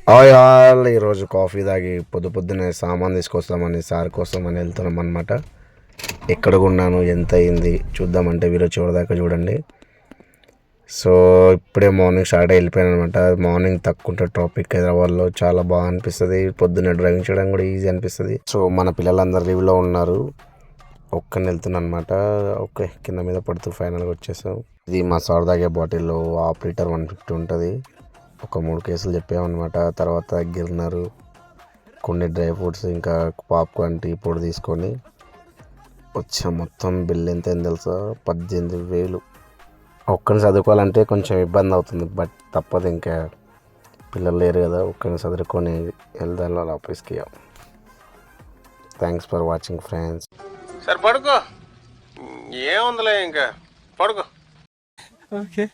Hi all, ఈరోజు coffee తాగి పొద్దున్నే సామాన్ తీసుకొస్తామని సార్ కోసం అని వెళ్తున్నాం అనమాట. ఎక్కడ కొన్నాను, ఎంత అయింది చూద్దామంటే వీడియో చివరిదాకా చూడండి. సో ఇప్పుడే మార్నింగ్ స్టార్ట్ వెళ్ళిపోయాను అనమాట. మార్నింగ్ తక్కువ ట్రాఫిక్ హైదరాబాద్లో చాలా బాగా అనిపిస్తుంది. పొద్దున్నే డ్రైవింగ్ చేయడం కూడా ఈజీ అనిపిస్తుంది. సో మన పిల్లలందరూ లీవ్లో ఉన్నారు, ఒక్కని వెళ్తున్నాను అనమాట. ఓకే, కింద మీద పడుతూ ఫైనల్గా వచ్చేసాం. ఇది మా సార్ తాగే బాటిల్లో హాఫ్ లీటర్ 150 ఉంటుంది. ఒక 3 కేసులు చెప్పామన్నమాట. తర్వాత గిర్నరు, కొన్ని డ్రై ఫ్రూట్స్, ఇంకా పాప్కార్న్, టీ పొడి తీసుకొని వచ్చాం. మొత్తం బిల్ ఎంత అయింది తెలుసా? 18,000. ఒక్కరిని చదువుకోవాలంటే కొంచెం ఇబ్బంది అవుతుంది, బట్ తప్పదు, ఇంకా పిల్లలు లేరు కదా. ఒక్కరిని చదువుకొని వెళ్దాం వాళ్ళ ఆఫీస్కి. Thanks for watching friends. సరే పడుకో, ఏముందిలే ఇంకా పడుకో. ఓకే.